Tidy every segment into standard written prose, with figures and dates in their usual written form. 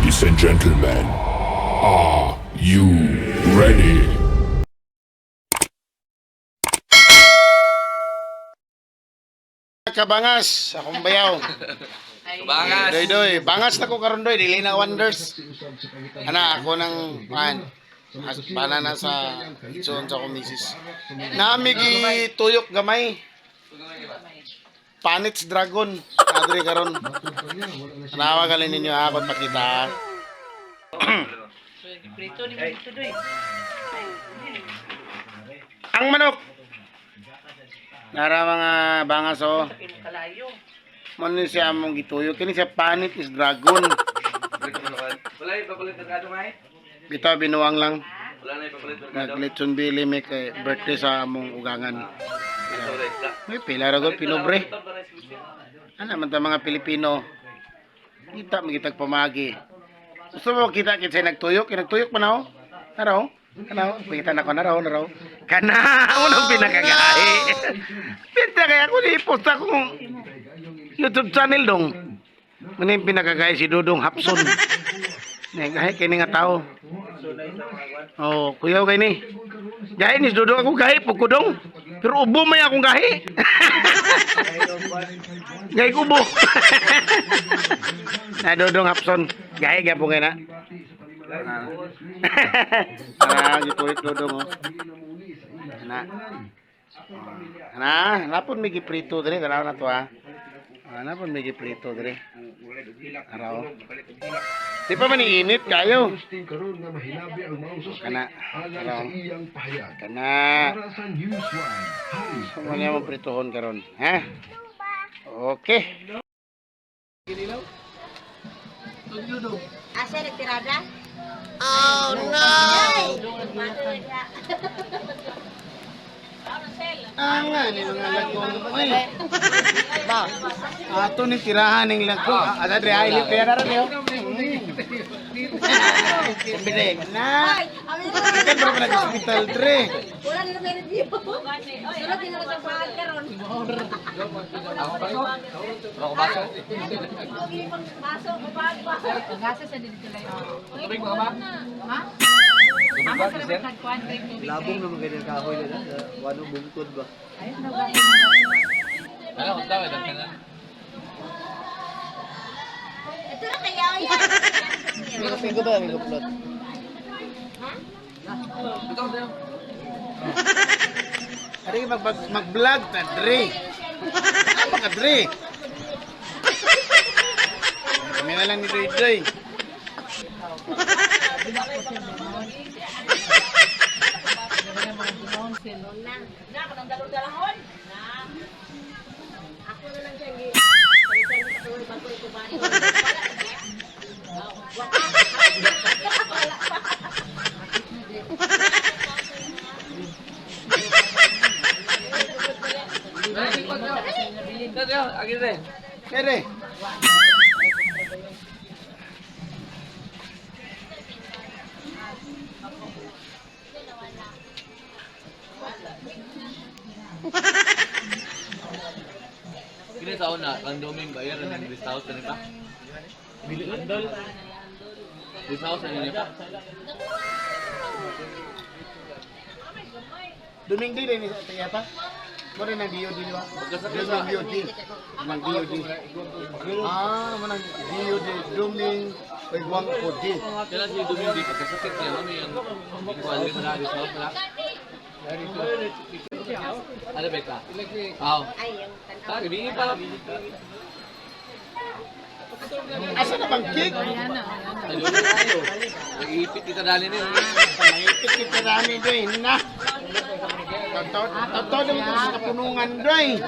Ladies and gentlemen, are you ready? Kabangas, akong bayaw. Bangas. Doy, bangas na ko karon doy, dili na wonders. Ana ako nang bana na sa itson sa komisis. Nami gi tuyok gamay. Panits Dragon, adre karon. Anawa galin ninyo ako pakita. Ang manok. Nara mga bangas oh. Mano siya among gituyo kini siya Panit is Dragon. Wala yung papalit ng kado, May? Bitaw binuwang lang. Wala na yung papalit ng kado. Naglitson bili may kay birthday sa among ugangan. Ito, Rekta. May pila ra gud pinobre. Ano man ta mga Pilipino. Kita magitag pamagi. Gusto mo kita kinsa nagtuyok, nagtuyok man ako. Naraw. Ano, kita na ko naraw. Kana unang pinakagahi. Pinta kaya ako ni post akong YouTube channel dong. Muna yung pinakagahi si Dudong Hapson. Gahi kini nga tao. Oh, kuyaw kay ni. Gahi ni Dudong ako gahi pugkudong. Pero ubo may akong gahi. Gahi kubo. Na Dudong Hapson. Gahi gyapon kay na. Gituit Dudong oh. Napon may giprito dire, dalaw na to ha. Napon may giprito dire. Araw. Di pa man iinit kayo. Kana. Araw. Kana. Kung ano mo pritohon karon, ha? Okay. Asa nagtirada? Oh no. Nga ni mga lagkong. Uy. Ba. Ato ni tirahan ning lagkong. Ada dre ay lip ya ron yo. Kumbide na. Kan bro na hospital dre. Wala na may review. Sunod din na sa pahal karon. Ako baso. Baso ko bag pa. Gasa sa dito lang. Tubig mo ba? Ha? Ama sa rin nagkuhan kay tubig. Labong naman ganyan kahoy na wano bungkod ba? Ayun na ba? Ano, ang tawag ang kanan. Ito na kaya yan. May kapigo ba? May kaplot? Ito, ito. Ari mag-vlog ta dre. Apa ka dre? Kami na lang ni Doy. Na ako nang dalon-dalahon. Na. Ako na lang siya ni. Pagkulit ko ba ni. Ito, agad rin. Kere. Kini taon na, ang doming bayar ng guest house na pa. Andol. Guest house na niya pa. Duming di ni sa tiyata. Mo rin ang DOD di ba? Pagkasakit Duming ba? DOD. Nang DOD. Manang DOD Duming Pagwang Kodi. Kaya si doming di pagkasakit niya, mami ang ikwali mo na guest house na. Ano ba ka? Aw. Ay, yung tanaw. Ah, ibigin pa. Asa na bang cake? Ano tayo? Nag-iipit kita dali niyo. Pangipit kita rami doy na. Totoo naman sa kapunungan doy.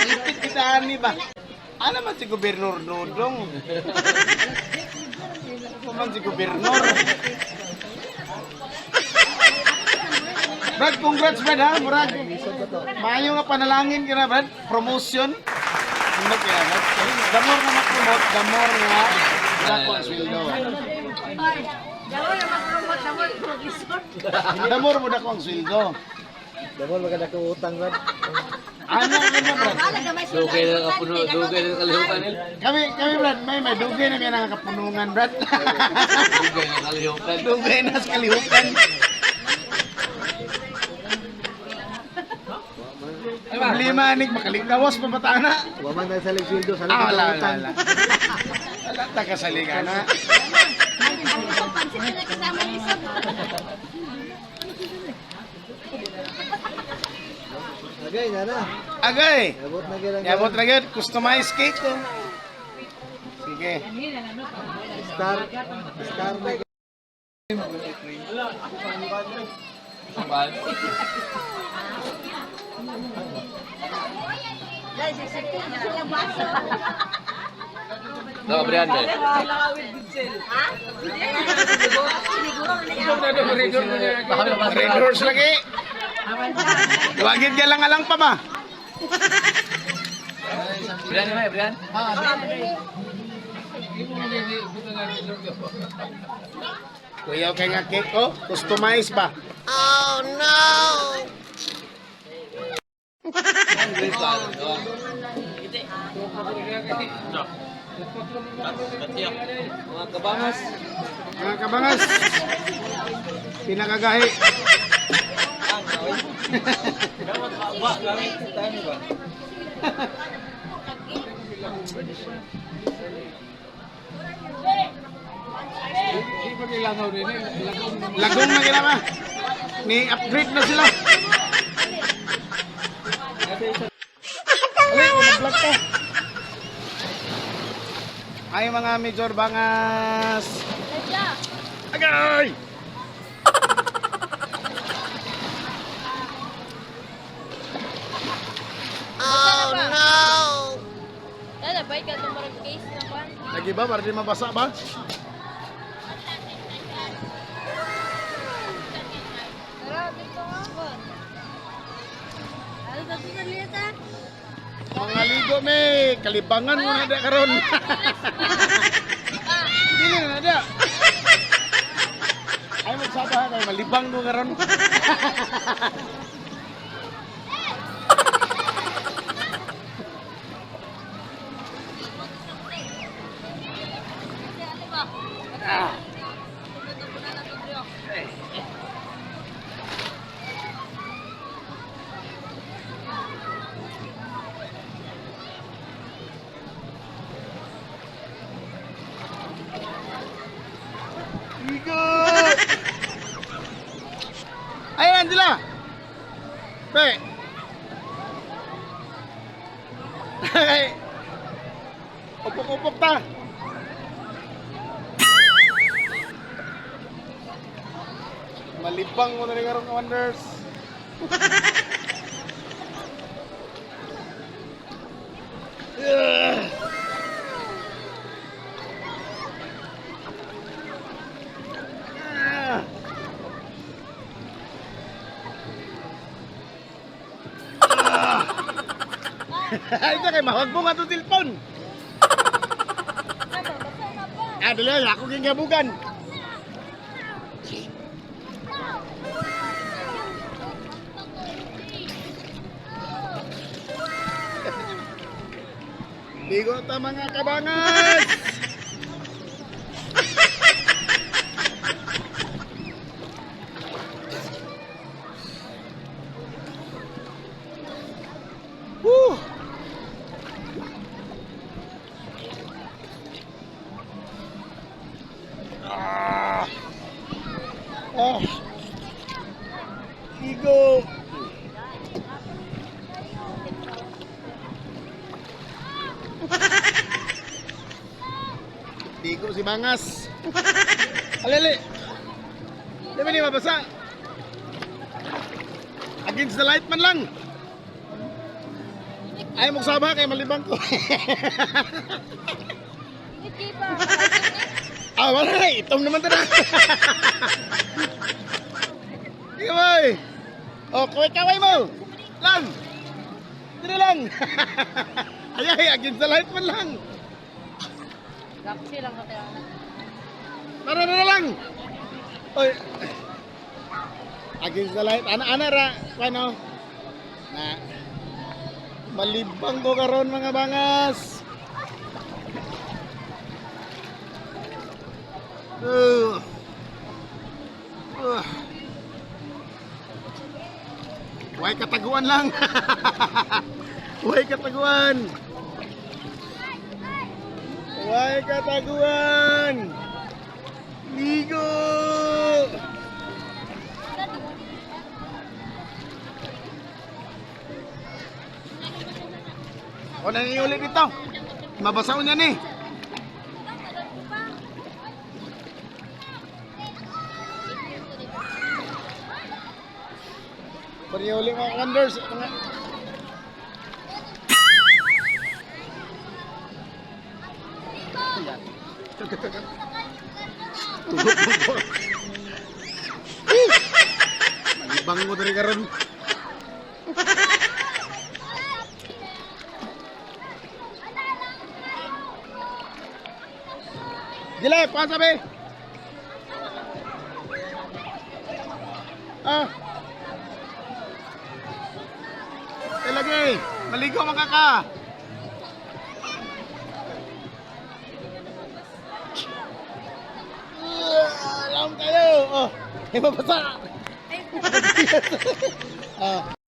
Ipit kita rami ba? Ano man si Gobernur Dodong? Ano man si Gobernur? Brad, congrats Brad ha, Brad. Maayo nga panalangin ka na Brad. Promotion. Ano kaya Brad? The more na mag-promote, the more nga dako ang sweldo. Dawa na mag-promote na mo provisor. The more mo dako ang sweldo. Damol maganda ko utang ba? Ano na Brad? Mahalaga may Dugay na kapuno, dugay na kalihukan nila. Kami Brad, may dugay na may nakapunungan Brad. Dugay na kalihukan. Dugay na sa kalihukan. Problema ni makalingkawas pa batana. Waman na sa legsildo sa Ah, wala. utang. Wala ta kasaligana. Ang pansin na kasama ni Sab. Lagay na na. Agay. Abot na gyud ang Yabot na gid, customized cake ko. Sige. star na gyud. Sambal. Dahil sisipin na sila basa. No, Brian deh. Ha? Siniguro na Redoors lagi. Wagid ka lang alang pa ba? Brian ni Mai, Brian. Kuya kay nga cake ko, customized ba? Mga kabangas. Mga kabangas. Pinakagahi. Lagong na gila ba? Ni upgrade na sila. Ali, una-vlog ka. Ay mga major bangas. Agay! Dala, bay ka itong marag case na kwan. Lagi ba? Para di mabasa ba? Tara, dito nga ba? Ano sa pinaliit ah? Mga ligo me, kalibangan mo na da karon. Dili na da. Ay magsaba kay malibang mo karon. Ah. Igo! Ay, Angela! Pe! Ay! Upok-upok ta! Malibang mo na rin karong wonders. Ay, ito kay mahag mo nga ito tilpon. Ah, dali, ako gingabugan. Ligo ta mga kabangas! Woo! Ah! Oh! Igo! Tigo si Bangas. Alili. Di ba di mabasa? Against the light man lang. Ay, magsaba kay malibang ko. Hindi pa. Ah, wala na. Itom naman ito na. Sige, boy. O, kaway-kaway mo. Lang. Dito lang. Ay, against the light man lang. Gaksi lang ka tayo. Tara na lang. Oy. Against the light. Ana ra. Ano? Na. Malibang ko karon mga bangas. Uh. Uh. Huwag kataguan lang. Huwag kataguan. Huwag kataguan. Ligo. Ako nangiulit dito. Mabasaw niya ni. Pariuli mga wonders. Malibang mo dari karon. Gila, pa sabi. Ah. Lagi, maligo makaka. Alam kayo. Oh, mabasa. Ah.